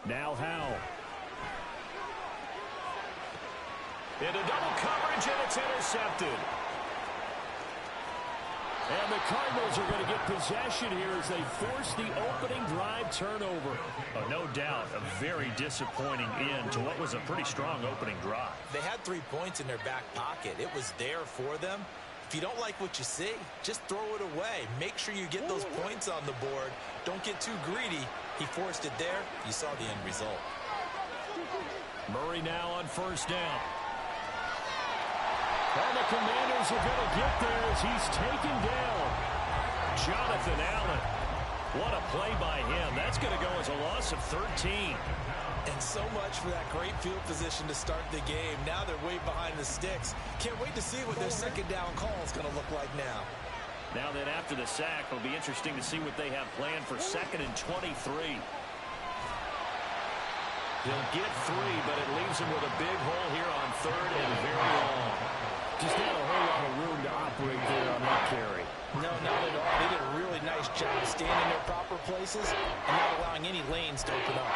Now Howell. Into double coverage, and it's intercepted. And the Cardinals are going to get possession here as they force the opening drive turnover. Oh, no doubt, a very disappointing end to what was a pretty strong opening drive. They had 3 points in their back pocket. It was there for them. If you don't like what you see, just throw it away. Make sure you get those points on the board. Don't get too greedy. He forced it there. You saw the end result. Murray now on first down. And the Commanders are going to get there as he's taken down. Jonathan Allen. What a play by him. That's going to go as a loss of 13. And so much for that great field position to start the game. Now they're way behind the sticks. Can't wait to see what their second down call is going to look like now. Now that after the sack, it'll be interesting to see what they have planned for 2nd and 23. He'll get 3, but it leaves him with a big hole here on 3rd and very long. Just had a whole lot of room to operate there on that carry. No, not at all. They did a really nice job staying in their proper places and not allowing any lanes to open up.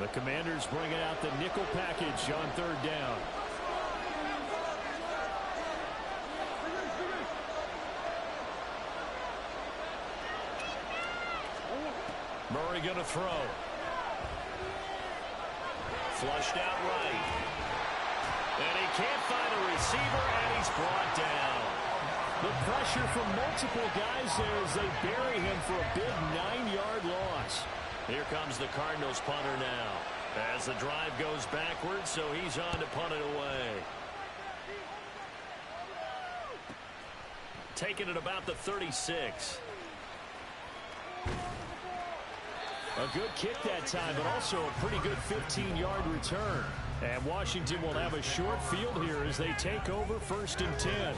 The Commanders bringing out the nickel package on 3rd down. Murray going to throw. Flushed out right. And he can't find a receiver, and he's brought down. The pressure from multiple guys there as they bury him for a big 9-yard loss. Here comes the Cardinals punter now. As the drive goes backwards, so he's on to punt it away. Taking it about the 36. A good kick that time, but also a pretty good 15-yard return. And Washington will have a short field here as they take over 1st and 10.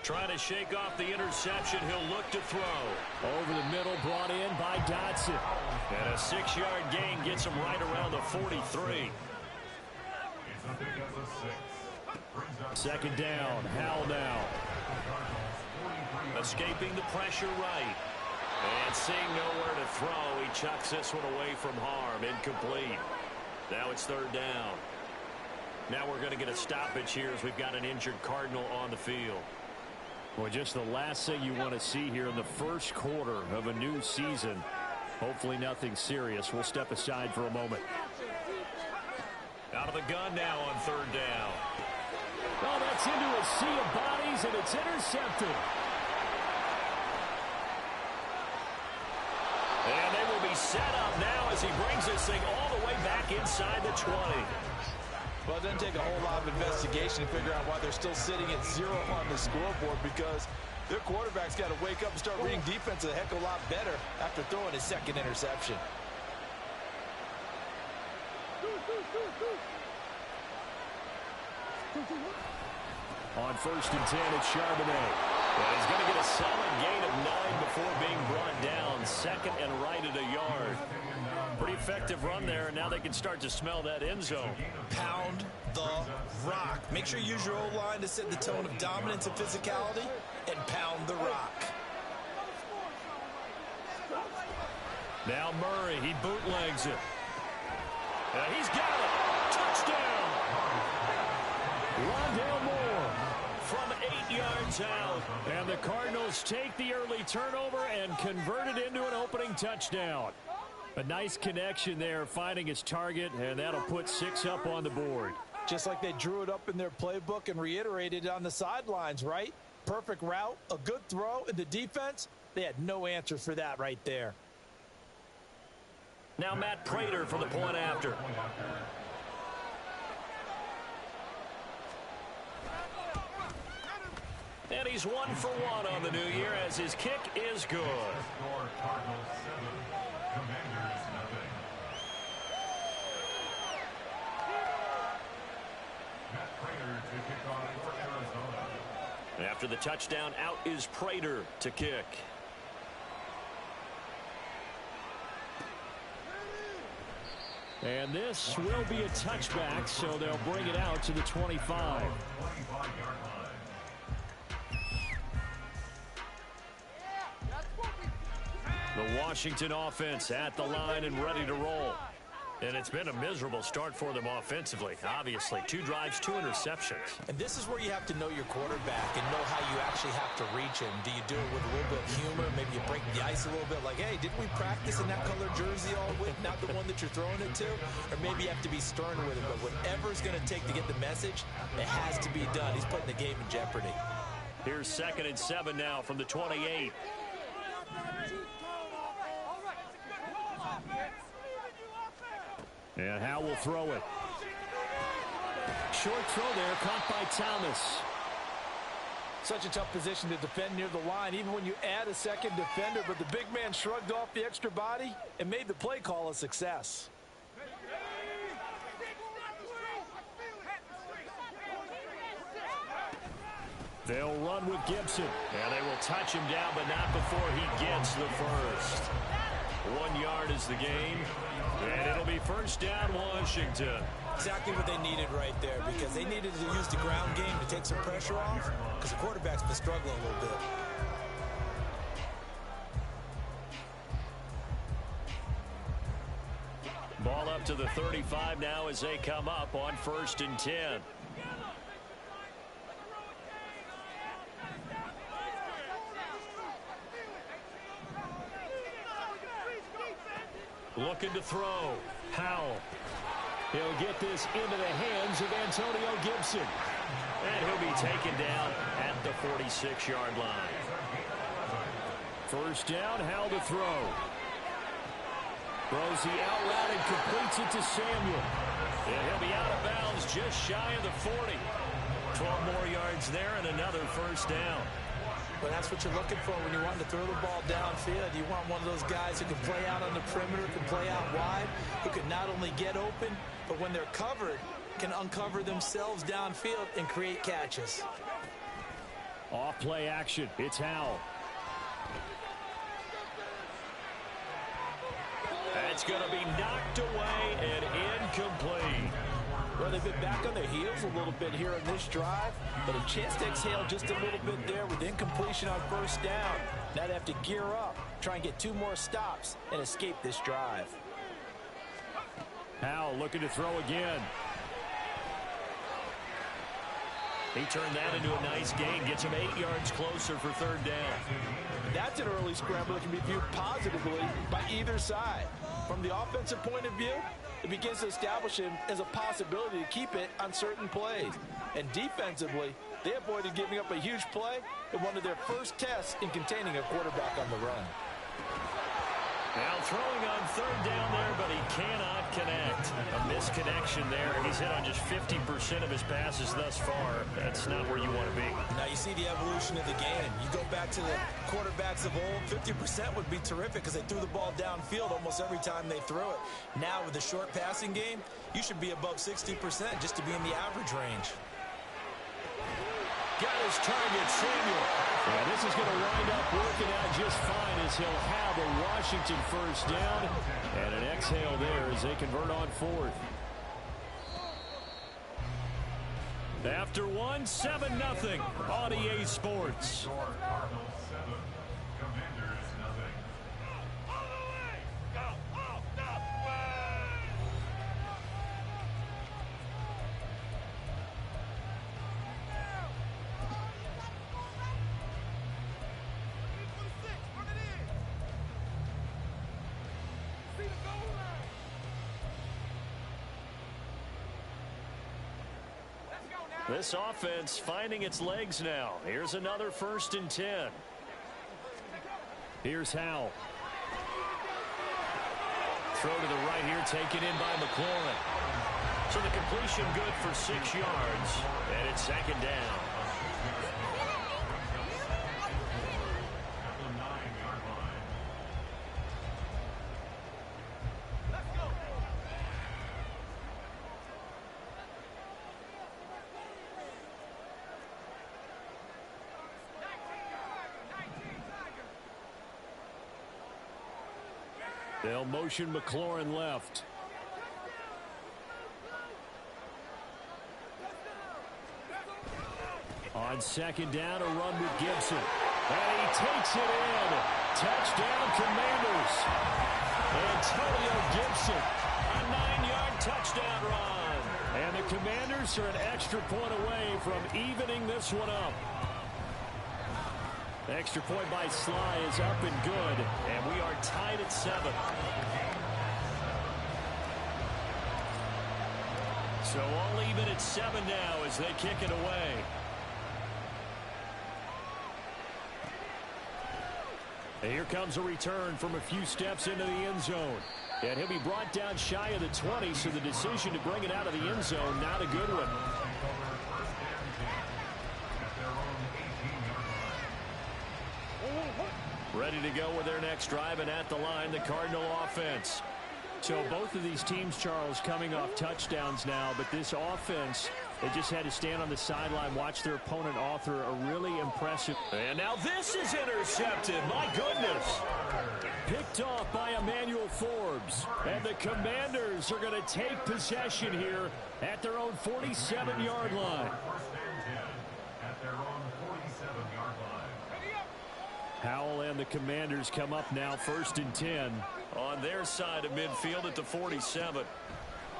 Trying to shake off the interception. He'll look to throw. Over the middle, brought in by Dotson. And a 6-yard gain gets him right around the 43. 2nd down. Howell now. Escaping the pressure right. And seeing nowhere to throw, he chucks this one away from harm. Incomplete. Now it's 3rd down. Now we're going to get a stoppage here as we've got an injured Cardinal on the field. Well, just the last thing you want to see here in the first quarter of a new season. Hopefully nothing serious. We'll step aside for a moment. Out of the gun now on 3rd down. Oh, that's into a sea of bodies, and it's intercepted. And they will be set up now as he brings this thing all the way back inside the 20. Well, it doesn't take a whole lot of investigation to figure out why they're still sitting at 0 on the scoreboard, because their quarterback's got to wake up and start reading defense a heck of a lot better after throwing his 2nd interception. On 1st and 10, it's Charbonnet. And he's going to get a solid gain of 9 before being brought down. 2nd and right at a yard. Pretty effective run there, and now they can start to smell that end zone. Pound the rock. Make sure you use your O-line to set the tone of dominance and physicality, and pound the rock. Now Murray, he bootlegs it. He's got it. Touchdown. Rondale Moore from 8 yards out. And the Cardinals take the early turnover and convert it into an opening touchdown. A nice connection there, finding his target, and that'll put 6 up on the board. Just like they drew it up in their playbook and reiterated it on the sidelines, right? Perfect route, a good throw, and the defense, they had no answer for that right there. Now Matt Prater for the point after. And he's 1 for 1 on the new year as his kick is good. After the touchdown, out is Prater to kick. And this will be a touchback, so they'll bring it out to the 25. The Washington offense at the line and ready to roll. And it's been a miserable start for them offensively. Obviously, 2 drives, 2 interceptions. And this is where you have to know your quarterback and know how you actually have to reach him. Do you do it with a little bit of humor? Maybe you break the ice a little bit like, hey, didn't we practice in that color jersey all week? Not the one that you're throwing it to? Or maybe you have to be stern with him. But whatever it's going to take to get the message, it has to be done. He's putting the game in jeopardy. Here's 2nd and 7 now from the 28. And Howe will throw it. Short throw there, caught by Thomas. Such a tough position to defend near the line, even when you add a second defender. But the big man shrugged off the extra body and made the play call a success. They'll run with Gibson. And they will touch him down, but not before he gets the first. 1 yard is the gain. And it'll be first down, Washington. Exactly what they needed right there, because they needed to use the ground game to take some pressure off, because the quarterback's been struggling a little bit. Ball up to the 35 now as they come up on 1st and 10. Looking to throw. Howell. He'll get this into the hands of Antonio Gibson. And he'll be taken down at the 46-yard line. First down, Howell to throw. Throws the out route and completes it to Samuel. And he'll be out of bounds just shy of the 40. 12 more yards there and another first down. But that's what you're looking for when you want to throw the ball downfield. You want one of those guys who can play out on the perimeter, can play out wide, who can not only get open, but when they're covered, can uncover themselves downfield and create catches. Off play action. It's Howell. That's going to be knocked away and incomplete. Well, they've been back on their heels a little bit here in this drive, but a chance to exhale just a little bit there with incompletion on first down. Now they have to gear up, try and get 2 more stops, and escape this drive. Howell looking to throw again. He turned that into a nice gain, gets him 8 yards closer for 3rd down. That's an early scramble that can be viewed positively by either side. From the offensive point of view, it begins to establish him as a possibility to keep it on certain plays. And defensively, they avoided giving up a huge play in one of their first tests in containing a quarterback on the run. Now throwing on 3rd down there, but he cannot connect. A misconnection there. He's hit on just 50% of his passes thus far. That's not where you want to be. Now you see the evolution of the game. You go back to the quarterbacks of old, 50% would be terrific because they threw the ball downfield almost every time they threw it. Now with the short passing game, you should be above 60% just to be in the average range. Got his target, Samuel. Yeah, this is going to wind up working out just fine as he'll have a Washington first down. And an exhale there as they convert on 4th. After 1, 7-0 on EA Sports. This offense finding its legs now. Here's another 1st and 10. Here's Howell. Throw to the right here, taken in by McLaurin. So the completion good for 6 yards, and it's 2nd down. They'll motion McLaurin left. On second down, a run with Gibson. And he takes it in. Touchdown, Commanders. Antonio Gibson, a 9-yard touchdown run. And the Commanders are an extra point away from evening this one up. The extra point by Sly is up and good, and we are tied at 7. So all even at 7 now as they kick it away. And here comes a return from a few steps into the end zone. And he'll be brought down shy of the 20, so the decision to bring it out of the end zone, not a good one. Ready to go with their next drive, and at the line, the Cardinal offense. So both of these teams, Charles, coming off touchdowns now, but this offense, they just had to stand on the sideline, watch their opponent author a really impressive. And now this is intercepted. My goodness. Picked off by Emmanuel Forbes. And the Commanders are going to take possession here at their own 47-yard line. Howell and the Commanders come up now 1st and 10 on their side of midfield at the 47.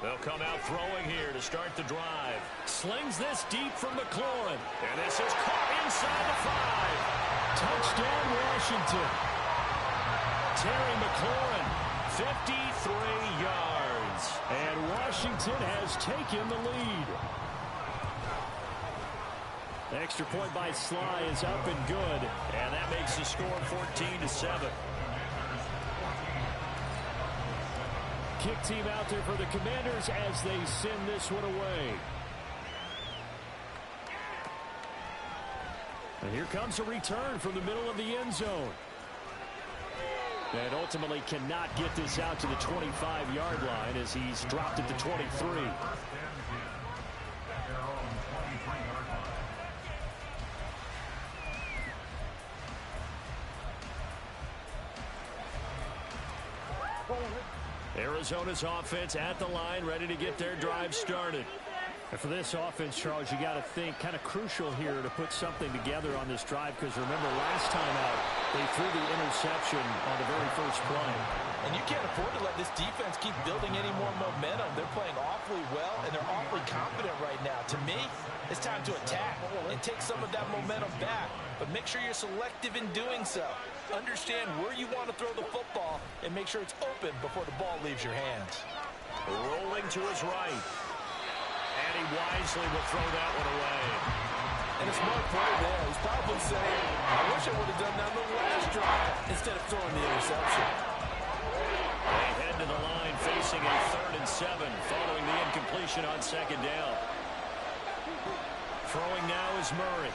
They'll come out throwing here to start the drive. Slings this deep from McLaurin. And this is caught inside the 5. Touchdown, Washington. Terry McLaurin, 53 yards. And Washington has taken the lead. The extra point by Sly is up and good. And that makes the score 14-7. Kick team out there for the Commanders as they send this one away. And here comes a return from the middle of the end zone. And ultimately cannot get this out to the 25-yard line as he's dropped at the 23. Arizona's offense at the line, ready to get their drive started. And for this offense, Charles, you got to think kind of crucial here to put something together on this drive, because remember last time out they threw the interception on the very first play. And you can't afford to let this defense keep building any more momentum. They're playing awfully well, and they're awfully confident right now. To me, it's time to attack and take some of that momentum back. But make sure you're selective in doing so. Understand where you want to throw the football and make sure it's open before the ball leaves your hands. Rolling to his right. And he wisely will throw that one away. And a smart play there. He's probably saying, I wish I would have done that on the last drive instead of throwing the interception. They head to the line facing a 3rd and 7 following the incompletion on second down. Throwing now is Murray.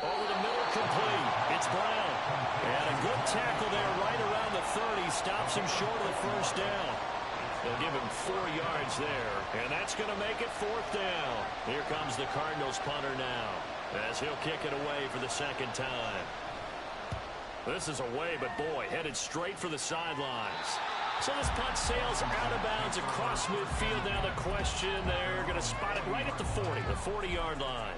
Over the middle, complete. It's Brown. And a good tackle there right around the 30. Stops him short of the first down. They'll give him 4 yards there. And that's going to make it 4th down. Here comes the Cardinals punter now, as he'll kick it away for the 2nd time. This is away, but boy, headed straight for the sidelines. So this punt sails out of bounds across midfield. Now the question, they're going to spot it right at the 40, the 40-yard line.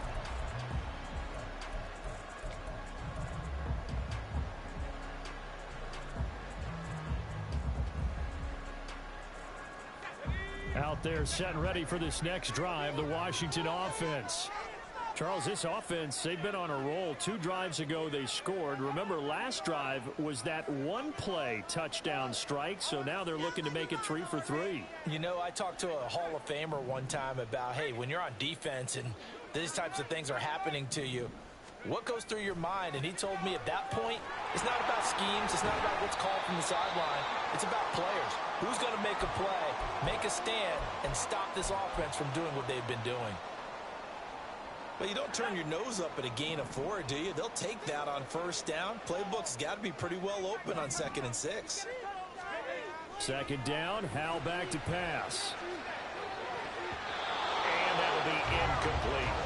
Out there set and ready for this next drive, the Washington offense. Charles, this offense, they've been on a roll. 2 drives ago they scored. Remember, last drive was that one-play touchdown strike, so now they're looking to make it 3 for 3. You know, I talked to a Hall of Famer one time about, hey, when you're on defense and these types of things are happening to you, what goes through your mind? And he told me at that point, it's not about schemes. It's not about what's called from the sideline. It's about players. Who's going to make a play, make a stand, and stop this offense from doing what they've been doing? But you don't turn your nose up at a gain of 4, do you? They'll take that on 1st down. Playbook's got to be pretty well open on 2nd and 6. 2nd down, Howell back to pass. And that'll be incomplete.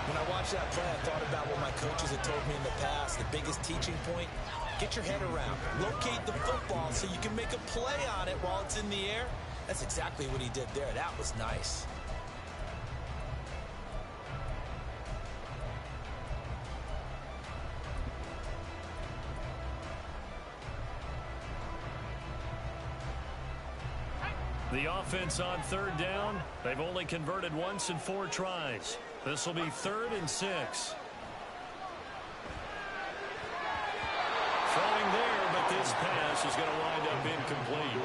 When I watched that play, I thought about what my coaches had told me in the past. The biggest teaching point, get your head around. Locate the football so you can make a play on it while it's in the air. That's exactly what he did there. That was nice. The offense on third down. They've only converted once in 4 tries. This will be 3rd and 6. Throwing there, but this pass is going to wind up incomplete.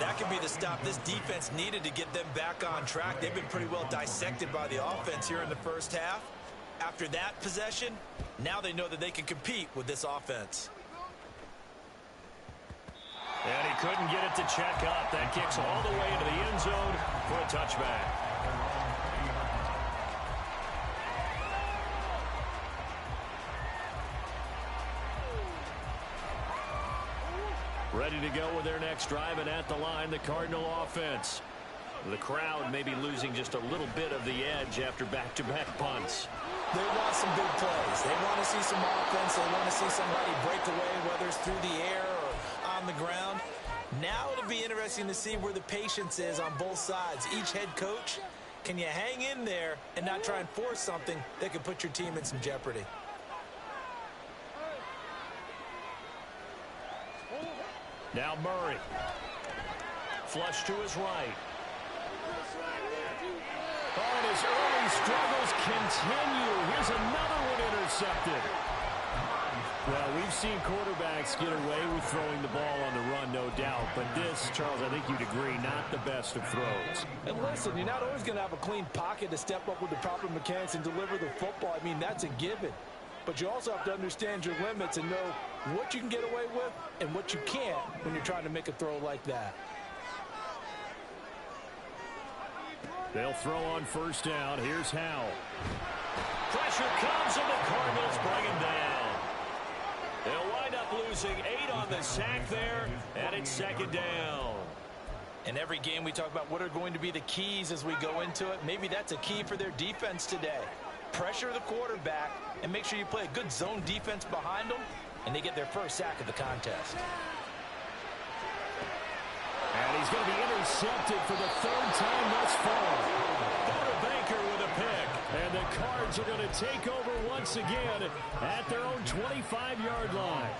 That could be the stop this defense needed to get them back on track. They've been pretty well dissected by the offense here in the first half. After that possession, now they know that they can compete with this offense. And he couldn't get it to check up. That kicks all the way into the end zone for a touchback. Ready to go with their next drive, and at the line, the Cardinal offense. The crowd may be losing just a little bit of the edge after back-to-back punts. They want some big plays. They want to see some offense. They want to see somebody break away, whether it's through the air or on the ground. Now it'll be interesting to see where the patience is on both sides. Each head coach, can you hang in there and not try and force something that could put your team in some jeopardy? Now Murray. Flush to his right. Oh, and his early struggles continue. Here's another one intercepted. Well, we've seen quarterbacks get away with throwing the ball on the run, no doubt. But this, Charles, I think you'd agree, not the best of throws. And listen, you're not always going to have a clean pocket to step up with the proper mechanics and deliver the football. I mean, that's a given. But you also have to understand your limits and know what you can get away with and what you can't when you're trying to make a throw like that. They'll throw on first down. Here's Howell. Pressure comes, and the Cardinals bring him down. They'll wind up losing 8 on the sack there, and it's 2nd down. In every game, we talk about what are going to be the keys as we go into it. Maybe that's a key for their defense today. Pressure the quarterback and make sure you play a good zone defense behind them, and they get their first sack of the contest. And he's going to be intercepted for the 3rd time thus far. Go Baker with a pick. And the Cards are going to take over once again at their own 25-yard line.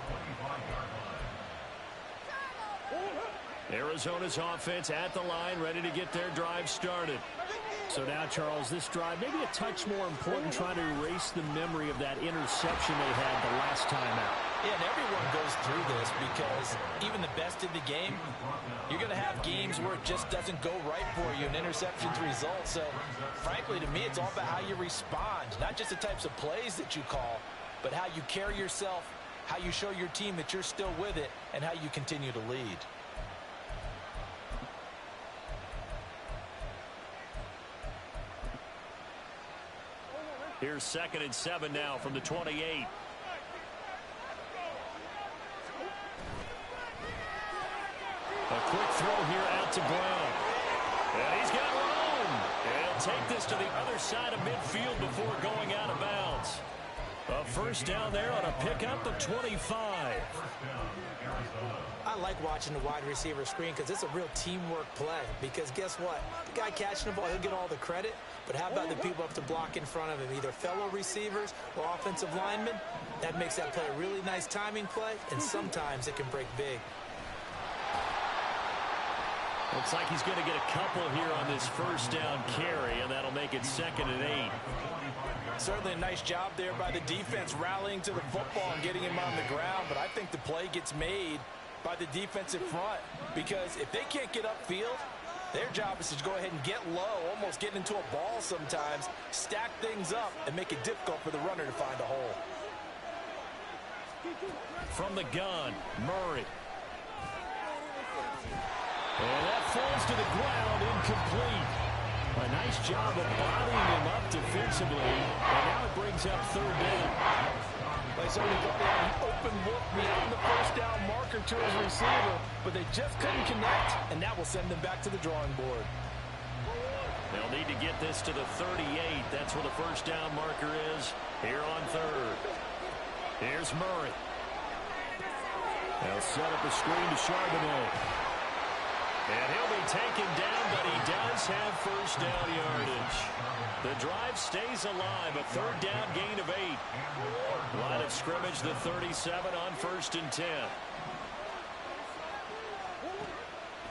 Arizona's offense at the line, ready to get their drive started. So now, Charles, this drive maybe a touch more important, trying to erase the memory of that interception they had the last time out. Yeah, and everyone goes through this because even the best in the game, you're going to have games where it just doesn't go right for you, and interceptions result. So, frankly, to me, it's all about how you respond, not just the types of plays that you call, but how you carry yourself, how you show your team that you're still with it, and how you continue to lead. Here's 2nd and 7 now from the 28. A quick throw here out to Brown. And he's got room. And he'll take this to the other side of midfield before going out of bounds. A first down there on a pickup of 25. I like watching the wide receiver screen because it's a real teamwork play. Because guess what? The guy catching the ball, he'll get all the credit. But how about the people up to block in front of him, either fellow receivers or offensive linemen? That makes that play a really nice timing play, and sometimes it can break big. Looks like he's going to get a couple here on this first down carry, and that'll make it 2nd and 8. Certainly a nice job there by the defense, rallying to the football and getting him on the ground. But I think the play gets made by the defensive front, because if they can't get upfield, their job is to go ahead and get low, almost get into a ball sometimes, stack things up, and make it difficult for the runner to find a hole. From the gun, Murray. And that falls to the ground, incomplete. A nice job of bottling him up defensively, and now it brings up 3rd down. They certainly thought they had an open look beyond the first down marker to his receiver, but they just couldn't connect, and that will send them back to the drawing board. They'll need to get this to the 38. That's where the first down marker is here on 3rd. Here's Murray. They'll set up a screen to Charbonnet. And he'll be taken down, but he does have first down yardage. The drive stays alive, a third down gain of 8. Line of scrimmage, the 37 on 1st and 10.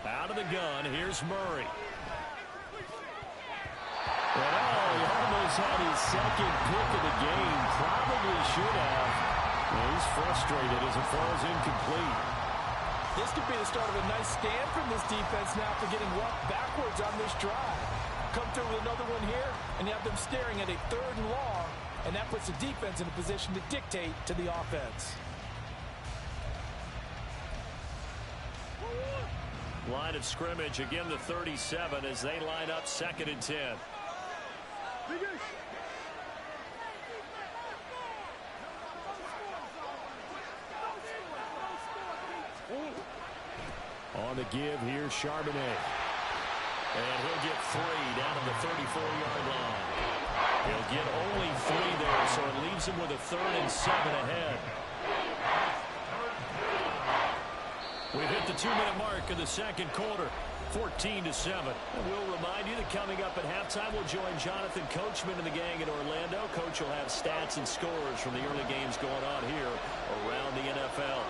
Out of the gun, here's Murray. And he almost had his second pick of the game. Probably should have. Well, he's frustrated as it falls incomplete. This could be the start of a nice stand from this defense now for getting walked backwards on this drive. Come through with another one here, and you have them staring at a 3rd and long, and that puts the defense in a position to dictate to the offense. Line of scrimmage, again the 37 as they line up 2nd and 10. On the give, here's Charbonnet. And he'll get 3 down at the 34-yard line. He'll get only 3 there, so it leaves him with a 3rd and 7 ahead. We've hit the 2-minute mark of the second quarter, 14-7. And we'll remind you that coming up at halftime, we'll join Jonathan Coachman and the gang in Orlando. Coach will have stats and scores from the early games going on here around the NFL.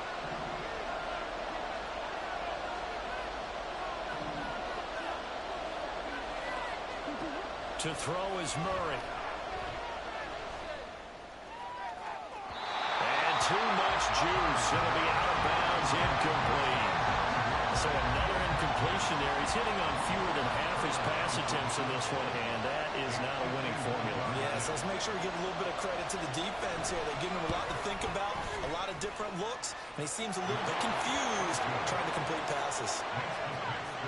To throw is Murray. And too much juice. It'll be out of bounds, incomplete. So another incompletion there. He's hitting on fewer than half his pass attempts in this one, and that is not a winning formula. Yes, let's make sure we give a little bit of credit to the defense here. They're giving him a lot to think about, a lot of different looks, and he seems a little bit confused trying to complete passes.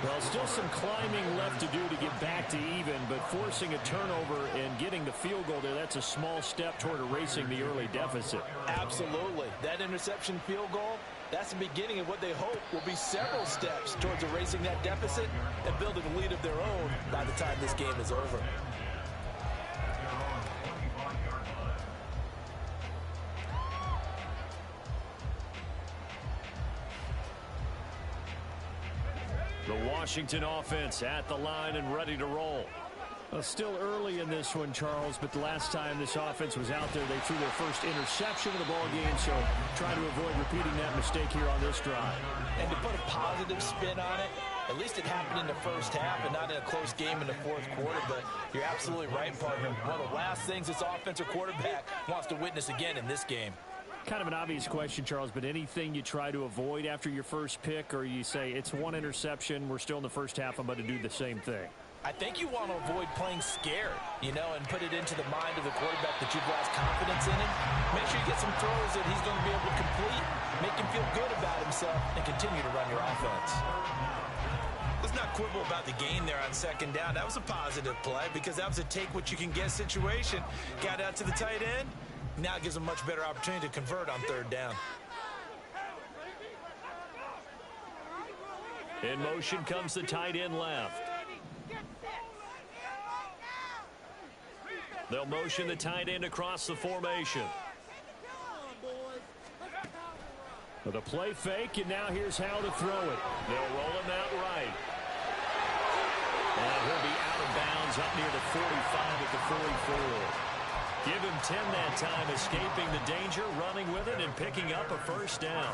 Well, still some climbing left to do to get back to even, but forcing a turnover and getting the field goal there, that's a small step toward erasing the early deficit. Absolutely. That interception field goal, that's the beginning of what they hope will be several steps towards erasing that deficit and building a lead of their own by the time this game is over. The Washington offense at the line and ready to roll. Well, still early in this one, Charles, but the last time this offense was out there, they threw their first interception of the ball game, so try to avoid repeating that mistake here on this drive. And to put a positive spin on it, at least it happened in the first half and not in a close game in the fourth quarter, but you're absolutely right, partner. One of the last things this offensive quarterback wants to witness again in this game. Kind of an obvious question, Charles, but anything you try to avoid after your first pick, or you say it's one interception, we're still in the first half, I'm going to do the same thing? I think you want to avoid playing scared, and put it into the mind of the quarterback that you've lost confidence in him. Make sure you get some throws that he's going to be able to complete, make him feel good about himself, and continue to run your offense. Let's not quibble about the gain there on 2nd down. That was a positive play because that was a take-what-you-can-get situation. Got out to the tight end. Now it gives them a much better opportunity to convert on 3rd down. In motion comes the tight end left. They'll motion the tight end across the formation. With a play fake, and now here's how to throw it. They'll roll him out right. And he'll be out of bounds up near the 45 at the 44. Give him 10 that time, escaping the danger, running with it, and picking up a first down.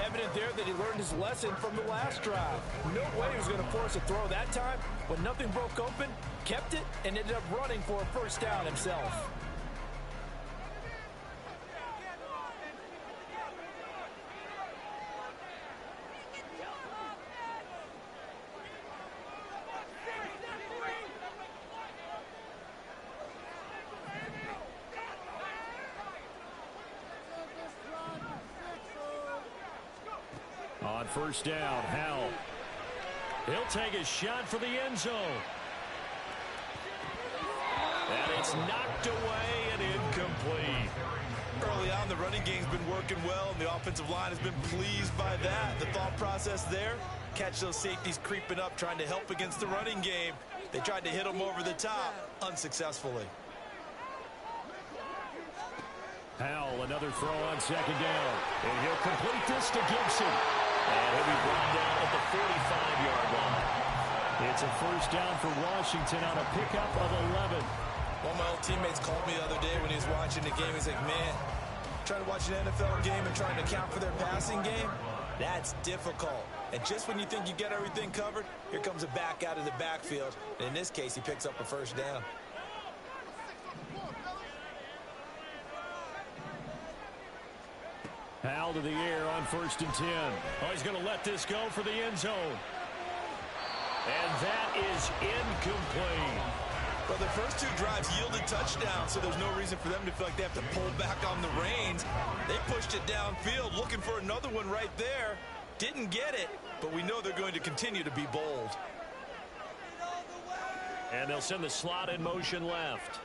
Evident there that he learned his lesson from the last drive. No way he was going to force a throw that time. When nothing broke open, kept it, and ended up running for a first down himself. On first down, Howell. He'll take a shot for the end zone. And it's knocked away and incomplete. Early on, the running game's been working well, and the offensive line has been pleased by that. The thought process there, catch those safeties creeping up, trying to help against the running game. They tried to hit them over the top, unsuccessfully. Howell, another throw on second down. And he'll complete this to Gibson. And he'll be brought down at the 45-yard line. It's a first down for Washington on a pickup of 11. One of my old teammates called me the other day when he was watching the game. He's like, man, trying to watch an NFL game and trying to account for their passing game, that's difficult. And just when you think you get everything covered, here comes a back out of the backfield. And in this case, he picks up a first down. Howell to the air on 1st and 10. Oh, he's going to let this go for the end zone. And that is incomplete. Well, their first two drives yielded touchdowns, so there's no reason for them to feel like they have to pull back on the reins. They pushed it downfield, looking for another one right there. Didn't get it, but we know they're going to continue to be bold. And they'll send the slot in motion left.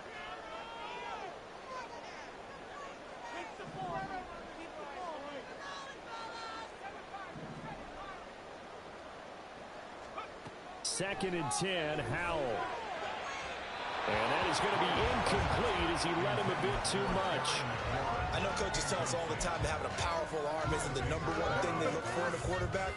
Second and 10, Howell. And that is going to be incomplete as he let him a bit too much. I know coaches tell us all the time that having a powerful arm isn't the #1 thing they look for in a quarterback.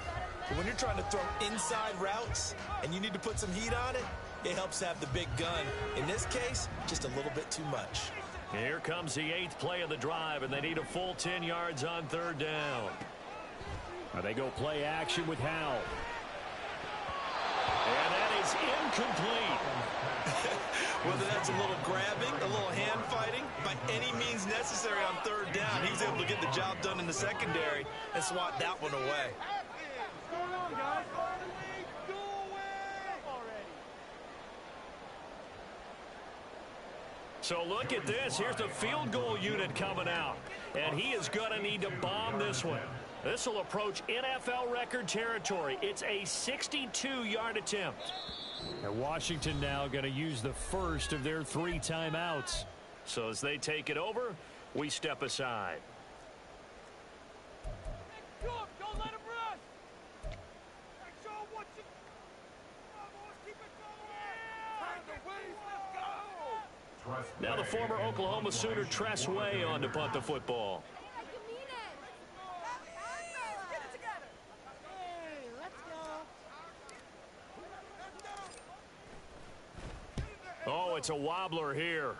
But when you're trying to throw inside routes and you need to put some heat on it, it helps have the big gun. In this case, just a little bit too much. Here comes the 8th play of the drive, and they need a full 10 yards on 3rd down. Now they go play action with Howell. And that is incomplete. Whether that's a little grabbing, a little hand fighting, by any means necessary on 3rd down, he's able to get the job done in the secondary and swat that one away. So look at this. Here's the field goal unit coming out. And he is going to need to bomb this one. This will approach NFL record territory. It's a 62-yard attempt. And Washington now going to use the first of their 3 timeouts. So as they take it over, we step aside. Don't let him run. Show him what you... Keep it going. Now the former Oklahoma Sooner Tress Way on to punt the football. Oh, it's a wobbler here.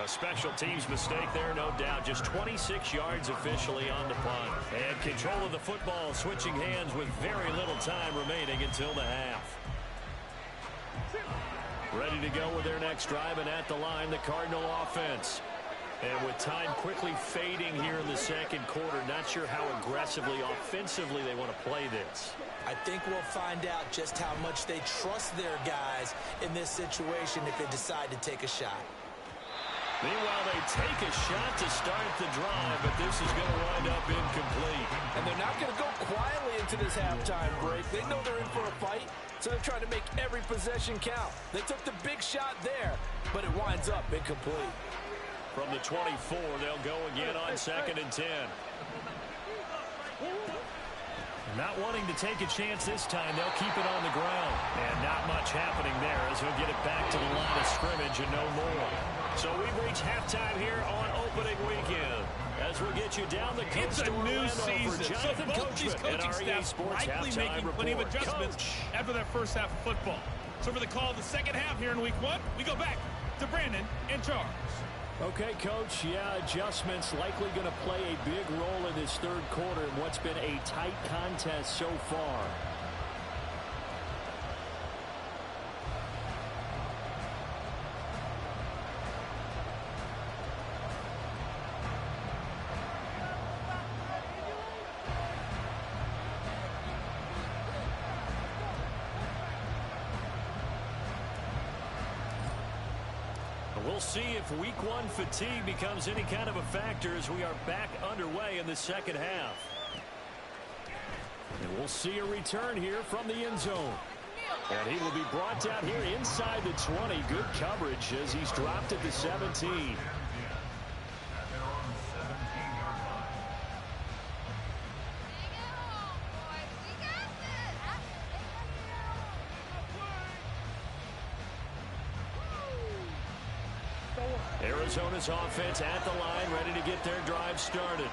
A special teams mistake there, no doubt. Just 26 yards officially on the punt. And control of the football switching hands with very little time remaining until the half. Ready to go with their next drive, and at the line, the Cardinal offense. And with time quickly fading here in the second quarter, not sure how aggressively, offensively they want to play this. I think we'll find out just how much they trust their guys in this situation if they decide to take a shot. Meanwhile, they take a shot to start the drive, but this is going to wind up incomplete. And they're not going to go quietly into this halftime break. They know they're in for a fight, so they're trying to make every possession count. They took the big shot there, but it winds up incomplete. From the 24, they'll go again on 2nd and 10. Not wanting to take a chance this time, they'll keep it on the ground. And not much happening there as he'll get it back to the line of scrimmage and no more. So we've reached halftime here on opening weekend. As we'll get you down the coast It's a to new Orlando season, for so Jonathan both these Coachman coaching at REA staffs Sports likely Halftime making plenty of Report. adjustments Coach. after that first half of football. So for the call of the second half here in week 1, we go back to Brandon and Charles. Okay, Coach, yeah, adjustments likely going to play a big role in this third quarter in what's been a tight contest so far. We'll see if week 1 fatigue becomes any kind of a factor as we are back underway in the second half. And we'll see a return here from the end zone. And he will be brought down here inside the 20. Good coverage as he's dropped at the 17. Arizona's offense at the line, ready to get their drive started.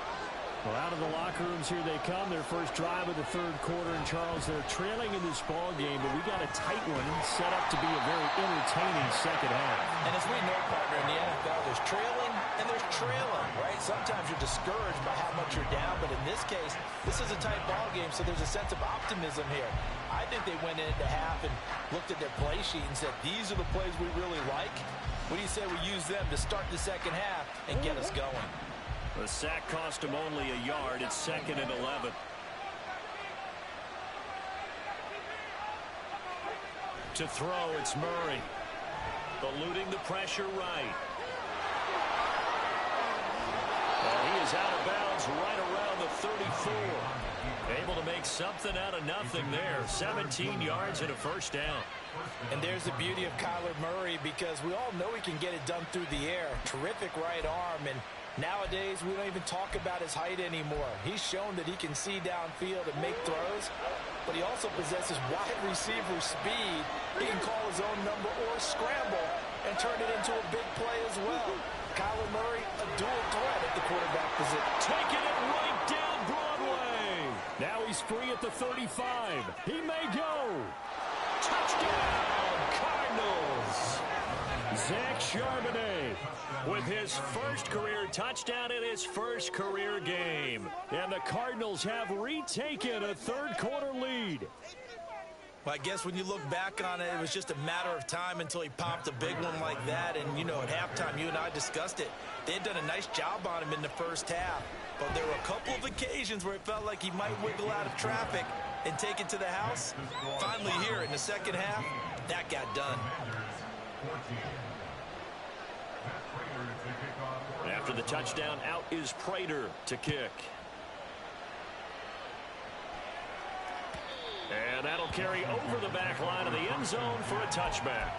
Well, out of the locker rooms here they come. Their first drive of the third quarter. And, Charles, they're trailing in this ball game, but we got a tight one set up to be a very entertaining second half. And as we know, partner, in the NFL, there's trailing and there's trailing, right? Sometimes you're discouraged by how much you're down, but in this case, this is a tight ball game, so there's a sense of optimism here. I think they went into half and looked at their play sheet and said, these are the plays we really like. What do you say we use them to start the second half and get us going? The sack cost him only a yard. It's 2nd and 11. To throw, it's Murray. Eluding the pressure right. And he is out of bounds right around the 34. Able to make something out of nothing there. 17 yards and a first down. And there's the beauty of Kyler Murray, because we all know he can get it done through the air. Terrific right arm, and nowadays we don't even talk about his height anymore. He's shown that he can see downfield and make throws, but he also possesses wide receiver speed. He can call his own number or scramble and turn it into a big play as well. Kyler Murray, a dual threat at the quarterback position. Taking it right down Broadway. Now he's free at the 35. He may go. Touchdown, Cardinals. Zach Charbonnet With his first career touchdown in his first career game. And the Cardinals have retaken a third quarter lead. Well, I guess when you look back on it, it was just a matter of time until he popped a big one like that. And, you know, at halftime, you and I discussed it. They had done a nice job on him in the first half. But there were a couple of occasions where it felt like he might wiggle out of traffic and take it to the house. Finally here in the second half, that got done. After the touchdown, out is Prater to kick. And that'll carry over the back line of the end zone for a touchback.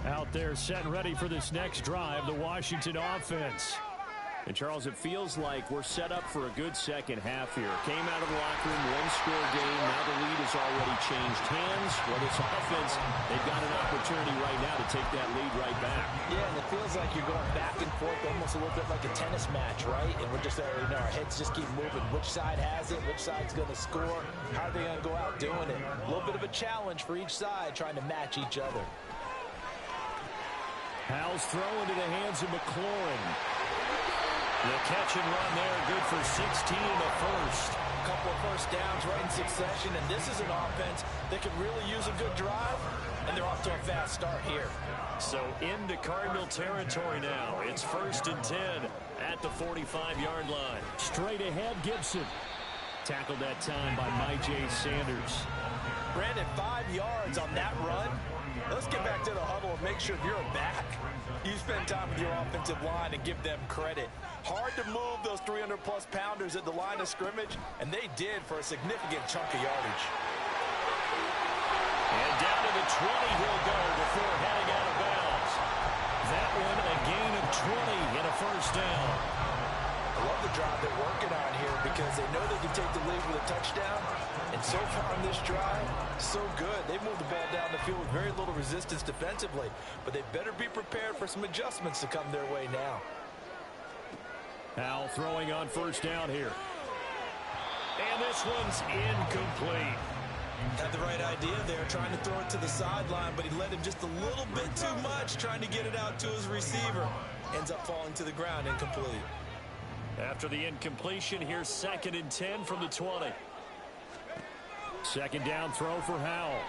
Out there set and ready for this next drive, the Washington offense. And, Charles, it feels like we're set up for a good second half here. Came out of the locker room, one-score game. Now the lead has already changed hands. Well, this offense, they've got an opportunity right now to take that lead right back. Yeah, and it feels like you're going back and forth almost a little bit like a tennis match, right? And we're just, our heads just keep moving. Which side has it? Which side's going to score? How are they going to go out doing it? A little bit of a challenge for each side trying to match each other. Howell's throw into the hands of McLaurin. The catch and run there, good for 16 in the first. A couple of first downs right in succession, and this is an offense that could really use a good drive, and they're off to a fast start here. So into Cardinal territory now. It's 1st and 10 at the 45-yard line. Straight ahead, Gibson. Tackled that time by Myjai Sanders. Brandon, 5 yards on that run. Let's get back to the huddle and make sure if you're a back, you spend time with your offensive line and give them credit. Hard to move those 300-plus pounders at the line of scrimmage, and they did for a significant chunk of yardage. And down to the 20 he'll go before heading out of bounds. That one a gain of 20 and a first down. I love the drive they're working on here because they know they can take the lead with a touchdown. And so far on this drive, so good. They moved the ball down the field with very little resistance defensively. But they better be prepared for some adjustments to come their way now. Howell throwing on first down here. And this one's incomplete. Had the right idea there, trying to throw it to the sideline, but he led him just a little bit too much, trying to get it out to his receiver. Ends up falling to the ground, incomplete. After the incompletion, here's 2nd and 10 from the 20. Second down throw for Howell.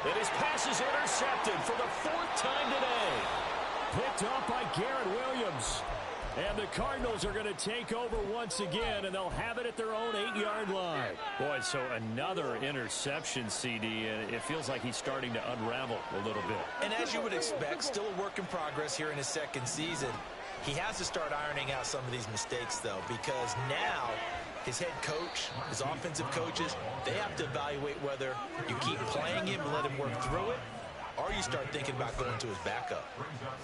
And his pass is intercepted for the 4th time today. Picked up by Garrett Williams. And the Cardinals are going to take over once again, and they'll have it at their own 8-yard line. Boy, so another interception, CD, and it feels like he's starting to unravel a little bit. And as you would expect, still a work in progress here in his second season. He has to start ironing out some of these mistakes, though, because now his head coach, his offensive coaches, they have to evaluate whether you keep playing him and let him work through it, or you start thinking about going to his backup.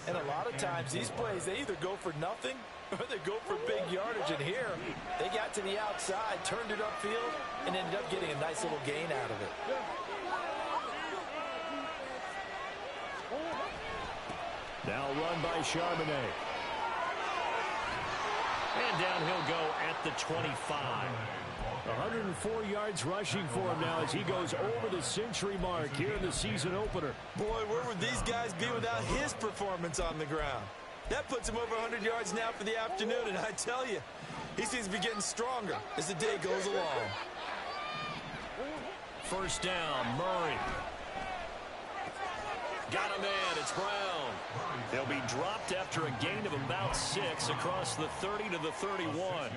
And a lot of times these plays, they either go for nothing or they go for big yardage. And here, they got to the outside, turned it upfield, and ended up getting a nice little gain out of it. Now run by Charbonnet. And down he'll go at the 25. 104 yards rushing for him now as he goes over the century mark here in the season opener. Boy, where would these guys be without his performance on the ground? That puts him over 100 yards now for the afternoon, and I tell you, he seems to be getting stronger as the day goes along. First down, Murray. Got a man, it's Brown. They'll be dropped after a gain of about 6 across the 30 to the 31.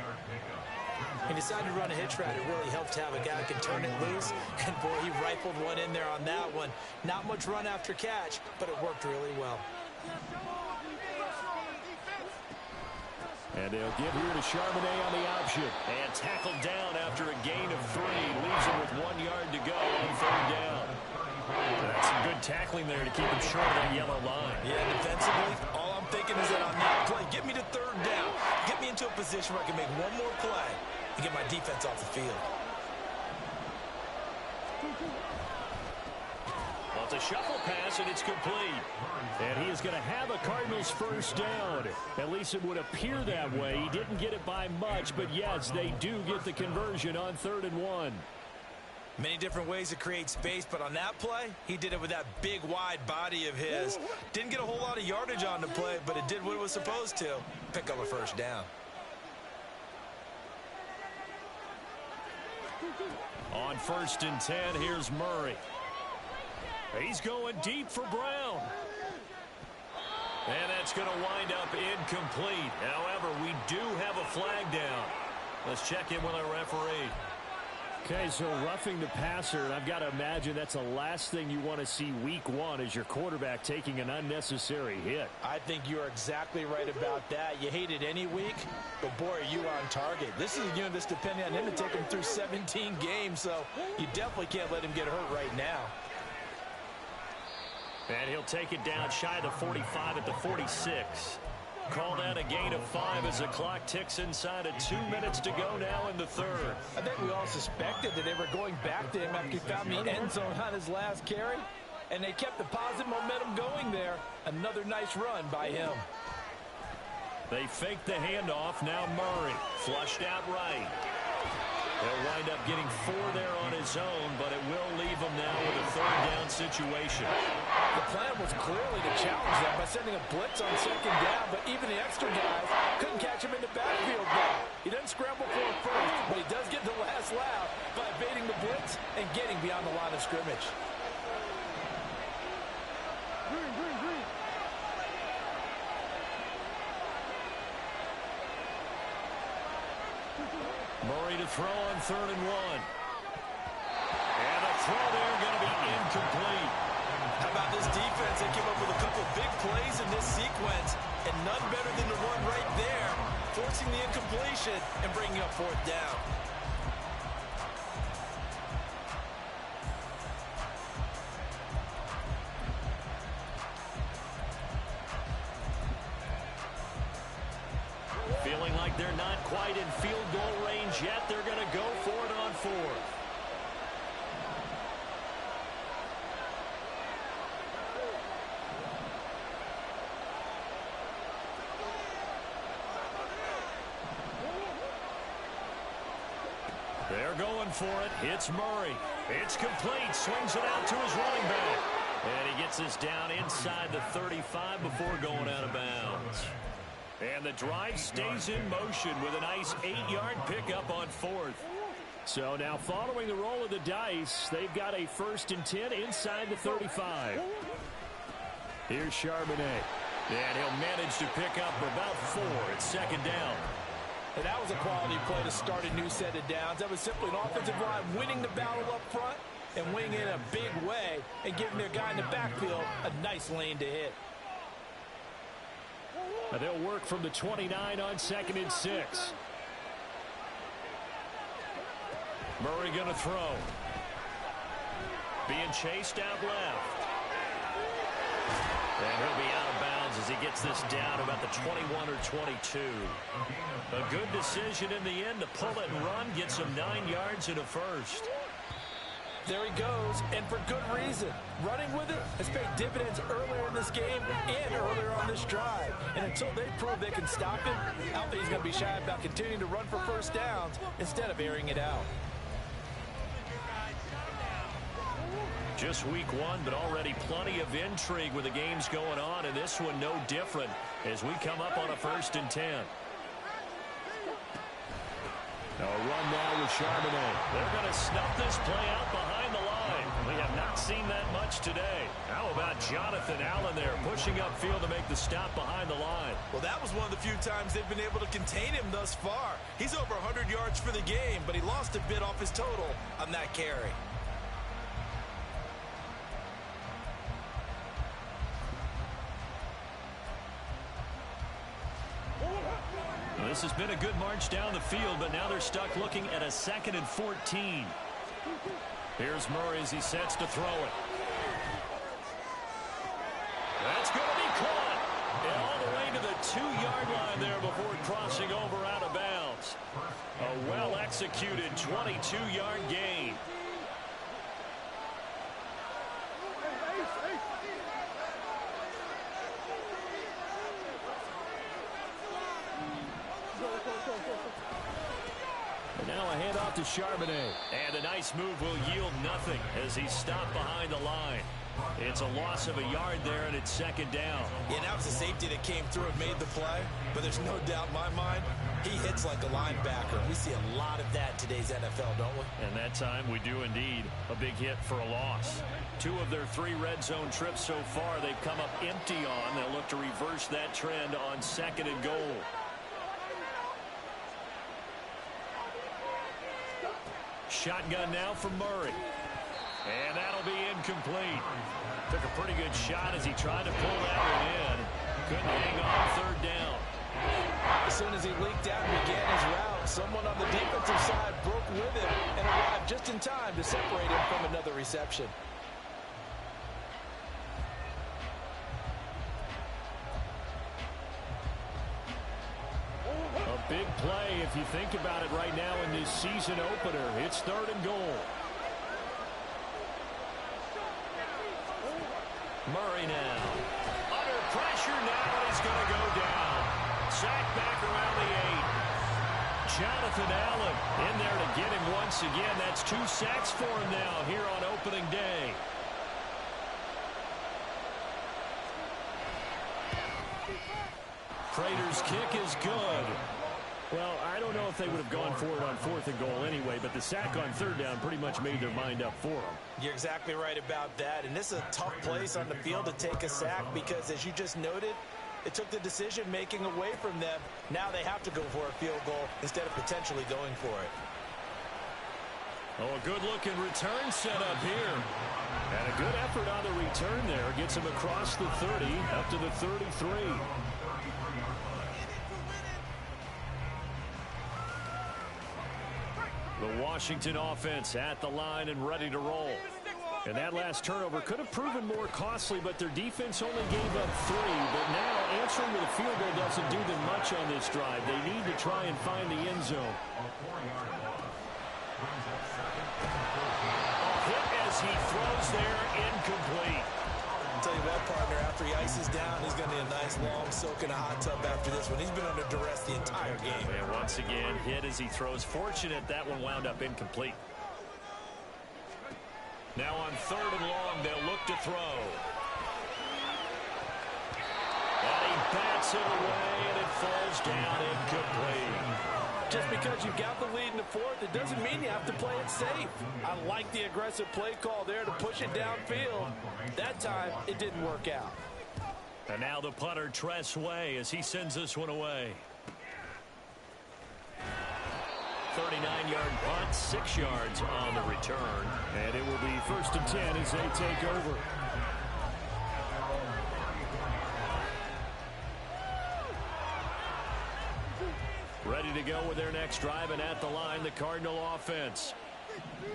He decided to run a hitch route. It really helps to have a guy who can turn it loose. And, boy, he rifled one in there on that one. Not much run after catch, but it worked really well. And they'll give here to Charbonnet on the option. And tackled down after a gain of 3. Leaves him with 1 yard to go on third down. That's some good tackling there to keep him short of that yellow line. Yeah, defensively, all I'm thinking is that on that play, get me to third down. Get me into a position where I can make one more play and get my defense off the field. Well, it's a shuffle pass, and it's complete. And he is going to have a Cardinals first down. At least it would appear that way. He didn't get it by much, but yes, they do get the conversion on 3rd and 1. Many different ways to create space, but on that play, he did it with that big, wide body of his. Didn't get a whole lot of yardage on the play, but it did what it was supposed to. Pick up a first down. On 1st and 10, here's Murray. He's going deep for Brown. And that's going to wind up incomplete. However, we do have a flag down. Let's check in with our referee. Okay, so roughing the passer, and I've got to imagine that's the last thing you want to see week 1 as your quarterback taking an unnecessary hit. I think you're exactly right about that. You hate it any week, but boy, are you on target. This is a unit that's depending on him to take him through 17 games, so you definitely can't let him get hurt right now. And he'll take it down shy of the 45 at the 46. Call that a gain of 5 as the clock ticks inside of 2 minutes to go now in the 3rd. I think we all suspected that they were going back to him after he found the end zone on his last carry, and they kept the positive momentum going there. Another nice run by him. They fake the handoff. Now Murray flushed out right. He'll wind up getting 4 there on his own, but it will leave him now with a 3rd down situation. The plan was clearly to challenge them by sending a blitz on 2nd down, but even the extra guys couldn't catch him in the backfield now. He doesn't scramble for it first, but he does get the last laugh by evading the blitz and getting beyond the line of scrimmage. Murray to throw on 3rd and 1. And the throw there going to be incomplete. How about this defense? They came up with a couple big plays in this sequence, and none better than the one right there, forcing the incompletion and bringing up 4th down. Feeling like they're not quite in field goal range yet. They're going to go for it on 4th. They're going for it. It's Murray. It's complete. Swings it out to his running back. And he gets this down inside the 35 before going out of bounds. And the drive stays in motion with a nice 8-yard pickup on 4th. So now following the roll of the dice, they've got a 1st and 10 inside the 35. Here's Charbonnet. And he'll manage to pick up about 4 at 2nd down. And that was a quality play to start a new set of downs. That was simply an offensive line winning the battle up front and winning it in a big way and giving their guy in the backfield a nice lane to hit. They'll work from the 29 on 2nd and 6. Murray going to throw. Being chased out left. And he'll be out of bounds as he gets this down about the 21 or 22. A good decision in the end to pull it and run. Gets him 9 yards and a first. There he goes, and for good reason. Running with it has paid dividends earlier in this game and earlier on this drive. And until they prove they can stop him, I don't think he's going to be shy about continuing to run for first downs instead of airing it out. Just week 1, but already plenty of intrigue with the games going on, and this one no different as we come up on a 1st and 10. A run now with Charbonnet. They're going to snuff this play out behind the line. We have not seen that much today. How about Jonathan Allen there pushing upfield to make the stop behind the line? Well, that was one of the few times they've been able to contain him thus far. He's over 100 yards for the game, but he lost a bit off his total on that carry. This has been a good march down the field, but now they're stuck looking at a 2nd and 14. Here's Murray as he sets to throw it. That's going to be caught. And all the way to the 2-yard line there before crossing over out of bounds. A well-executed 22-yard gain. And now a handoff to Charbonnet. And a nice move will yield nothing as he's stopped behind the line. It's a loss of a yard there, and it's 2nd down. Yeah, that was the safety that came through and made the play. But there's no doubt in my mind, he hits like a linebacker. We see a lot of that in today's NFL, don't we? And that time we do indeed. A big hit for a loss. 2 of their 3 red zone trips so far they've come up empty on. They'll look to reverse that trend on 2nd and goal. Shotgun now from Murray. And that'll be incomplete. Took a pretty good shot as he tried to pull that one in. Couldn't hang on 3rd down. As soon as he leaked out and began his route, someone on the defensive side broke with him and arrived just in time to separate him from another reception. A big play if you think about it right now in this season opener. It's 3rd and goal. Murray now. Under pressure now, and he's going to go down. Sacked back around the 8. Jonathan Allen in there to get him once again. That's 2 sacks for him now here on opening day. Prater's kick is good. Well, I don't know if they would have gone for it on 4th and goal anyway, but the sack on 3rd down pretty much made their mind up for them. You're exactly right about that. And this is a tough place on the field to take a sack because, as you just noted, it took the decision-making away from them. Now they have to go for a field goal instead of potentially going for it. Oh, a good-looking return set up here. And a good effort on the return there. Gets him across the 30 up to the 33. The Washington offense at the line and ready to roll. And that last turnover could have proven more costly, but their defense only gave up 3. But now answering with a field goal doesn't do them much on this drive. They need to try and find the end zone. Hit as he throws there, incomplete. I'll tell you what, partner, after he ices down, he's going to need a nice long soak in a hot tub after this one. He's been under duress the entire game. And once again, hit as he throws. Fortunate that one wound up incomplete. Now on 3rd and long, they'll look to throw. And he bats it away, and it falls down incomplete. Just because you've got the lead in the 4th, it doesn't mean you have to play it safe. I like the aggressive play call there to push it downfield. That time, it didn't work out. And now the punter, Tress Way, as he sends this one away. 39-yard punt, 6 yards on the return. And it will be 1st and 10 as they take over. Ready to go with their next drive, and at the line, the Cardinal offense.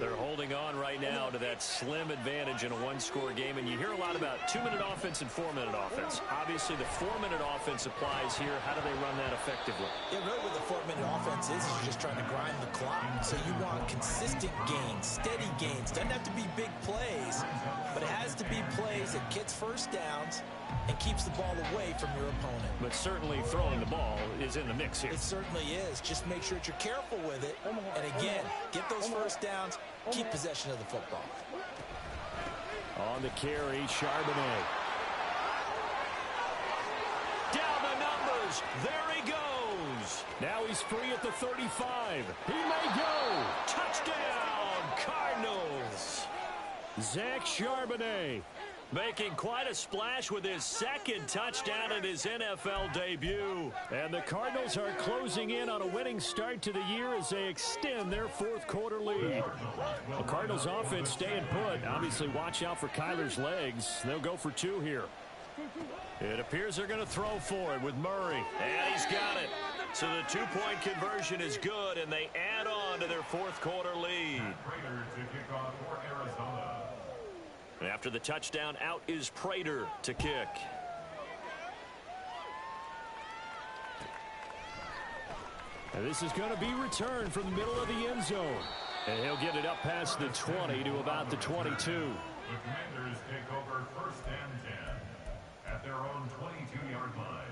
They're holding on right now to that slim advantage in a one-score game, and you hear a lot about 2-minute offense and 4-minute offense. Obviously, the 4-minute offense applies here. How do they run that effectively? Yeah, really what the 4-minute offense is you're just trying to grind the clock. So you want consistent gains, steady gains. Doesn't have to be big plays, but it has to be plays that gets first downs and keeps the ball away from your opponent. But certainly throwing the ball is in the mix here. It certainly is. Just make sure that you're careful with it. And again, get those first downs, keep possession of the football. On the carry, Charbonnet. Down the numbers. There he goes. Now he's free at the 35. He may go. Touchdown, Cardinals. Zach Charbonnet making quite a splash with his second touchdown in his NFL debut. And the Cardinals are closing in on a winning start to the year as they extend their fourth-quarter lead. The Cardinals offense staying put. Obviously, watch out for Kyler's legs. They'll go for 2 here. It appears they're going to throw for it with Murray. And he's got it. So the 2-point conversion is good, and they add on to their fourth-quarter lead. And after the touchdown, out is Prater to kick. And this is going to be returned from the middle of the end zone. And he'll get it up past the 20 to about the 22. The Commanders take over 1st and 10 at their own 22-yard line.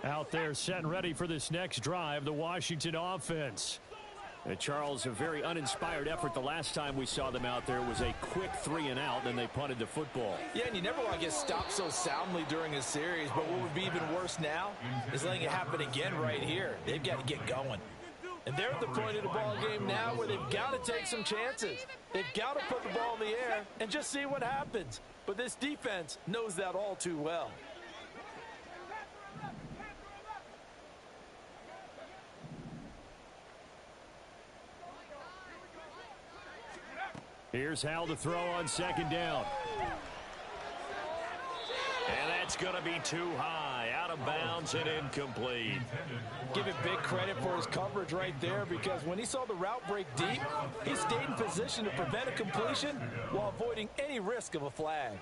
Out there set and ready for this next drive, the Washington offense. And Charles, a very uninspired effort. The last time we saw them out there was a quick 3-and-out, and they punted the football. Yeah, and you never want to get stopped so soundly during a series, but what would be even worse now is letting it happen again right here. They've got to get going. And they're at the point of the ball game now where they've got to take some chances. They've got to put the ball in the air and just see what happens. But this defense knows that all too well. Here's Hal to throw on 2nd down. And that's going to be too high. Out of bounds and incomplete. Give it big credit for his coverage right there, because when he saw the route break deep, he stayed in position to prevent a completion while avoiding any risk of a flag.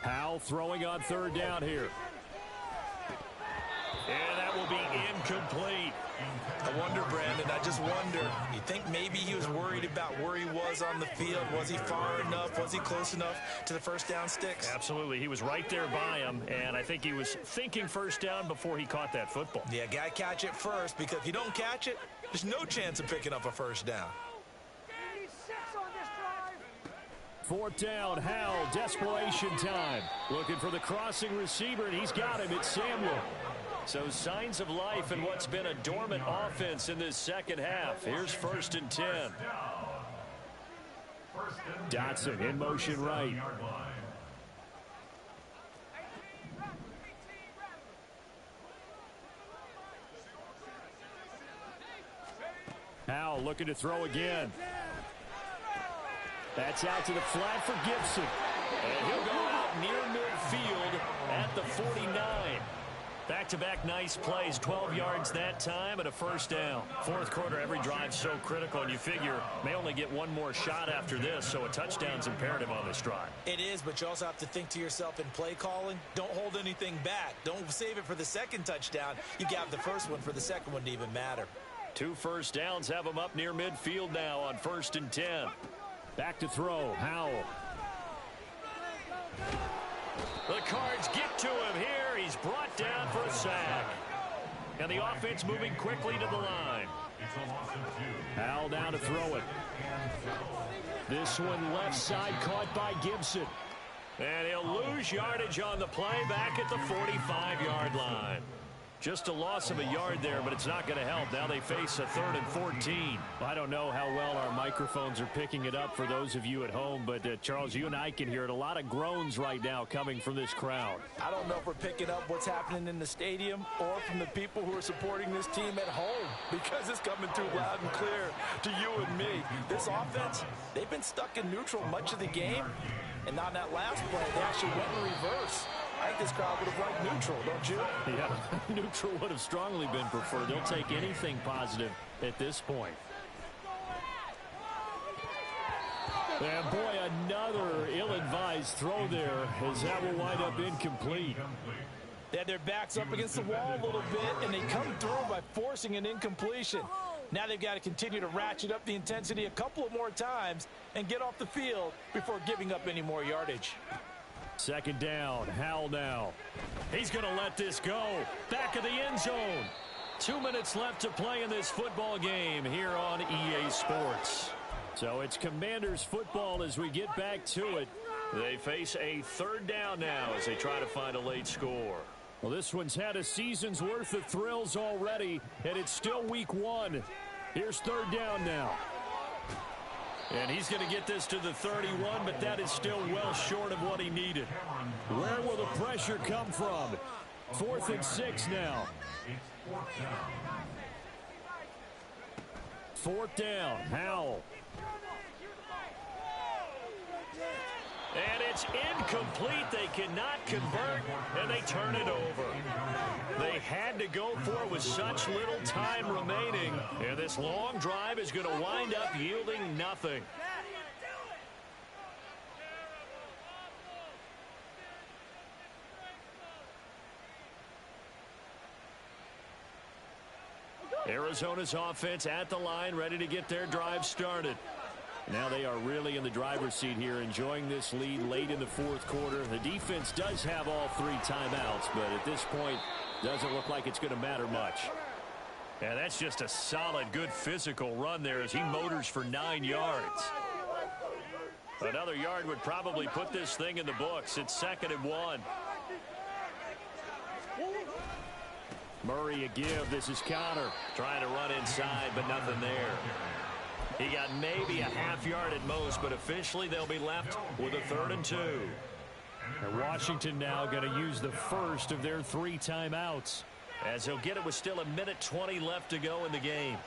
Hal throwing on 3rd down here. And that will be incomplete. I wonder, Brandon, I just wonder. You think maybe he was worried about where he was on the field? Was he far enough? Was he close enough to the first down sticks? Absolutely. He was right there by him, and I think he was thinking first down before he caught that football. Yeah, got to catch it first, because if you don't catch it, there's no chance of picking up a first down. 86 on this drive. 4th down, Hal, desperation time. Looking for the crossing receiver, and he's got him. It's Samuel. So signs of life in what's been a dormant offense in this second half. Here's 1st and 10. Dotson in motion right. Howell looking to throw again. That's out to the flat for Gibson. And he'll go out near midfield at the 49. Back-to-back nice plays, 12 yards that time and a first down. Fourth quarter, every drive so critical, and you figure may only get one more shot after this, so a touchdown's imperative on this drive. It is, but you also have to think to yourself in play calling, don't hold anything back. Don't save it for the second touchdown. You got the first one for the second one to even matter. 2 first downs have him up near midfield now on 1st and 10. Back to throw, Howell. The Cards get to him here. He's brought down for a sack. And the offense moving quickly to the line. Howell down to throw it. This one left side caught by Gibson. And he'll lose yardage on the play back at the 45-yard line. Just a loss of a yard there, but it's not going to help. Now they face a 3rd and 14. I don't know how well our microphones are picking it up for those of you at home, but Charles, you and I can hear it. A lot of groans right now coming from this crowd. I don't know if we're picking up what's happening in the stadium or from the people who are supporting this team at home, because it's coming through loud and clear to you and me. This offense, they've been stuck in neutral much of the game. And on that last play, they actually actually went in reverse. I think this crowd would have liked neutral, don't you? Yeah, neutral would have strongly been preferred. They'll take anything positive at this point. And boy, another ill-advised throw there, as that will wind up incomplete. They had their backs up against the wall a little bit, and they come through by forcing an incompletion. Now they've got to continue to ratchet up the intensity a couple of more times and get off the field before giving up any more yardage. Second down, Howell now. He's going to let this go. Back of the end zone. 2 minutes left to play in this football game here on EA Sports. So it's Commanders football as we get back to it. They face a third down now as they try to find a late score. Well, this one's had a season's worth of thrills already, and it's still week 1. Here's third down now. And he's going to get this to the 31, but that is still well short of what he needed. Where will the pressure come from? 4th and 6 now. 4th down, Howell. And it's incomplete. They cannot convert, and they turn it over. They had to go for it with such little time remaining, and this long drive is going to wind up yielding nothing. Arizona's offense at the line, ready to get their drive started. Now they are really in the driver's seat here, enjoying this lead late in the 4th quarter. The defense does have all 3 timeouts, but at this point, doesn't look like it's going to matter much. And that's just a solid, good physical run there as he motors for 9 yards. Another yard would probably put this thing in the books. It's 2nd and 1. Murray a give. This is Connor. Trying to run inside, but nothing there. He got maybe a half yard at most, but officially they'll be left with a 3rd and 2. And Washington now going to use the first of their 3 timeouts. As he'll get it with still 1:20 left to go in the game.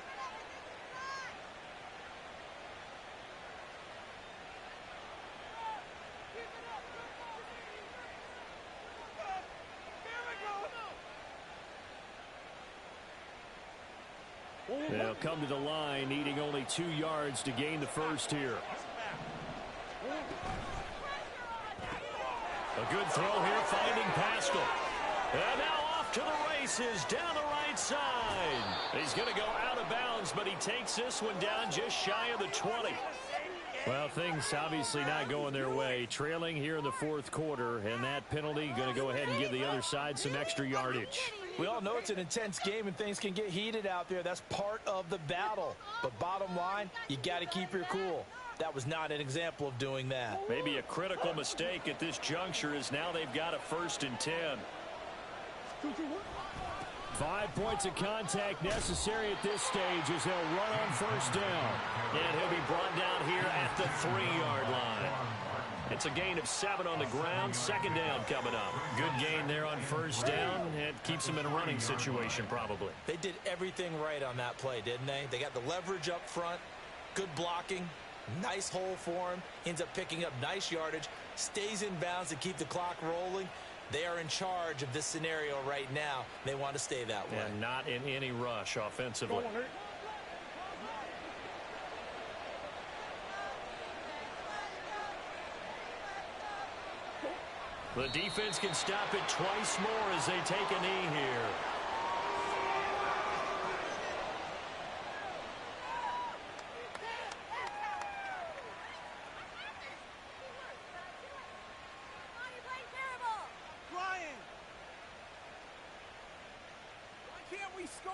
They'll come to the line, needing only 2 yards to gain the first here. A good throw here, finding Pascal. And now off to the races, down the right side. He's going to go out of bounds, but he takes this one down just shy of the 20. Well, things obviously not going their way. Trailing here in the 4th quarter, and that penalty going to go ahead and give the other side some extra yardage. We all know it's an intense game and things can get heated out there. That's part of the battle. But bottom line, you got to keep your cool. That was not an example of doing that. Maybe a critical mistake at this juncture is now they've got a 1st and 10. 5 points of contact necessary at this stage as they'll run on 1st down. And he'll be brought down here at the 3-yard line. It's a gain of 7 on the ground. 2nd down coming up. Good gain there on 1st down. It keeps them in a running situation probably. They did everything right on that play, didn't they? They got the leverage up front, good blocking, nice hole for him, ends up picking up nice yardage, stays in bounds to keep the clock rolling. They are in charge of this scenario right now. They want to stay that way. And not in any rush offensively. The defense can stop it twice more as they take a knee here. Ryan! Why can't we score?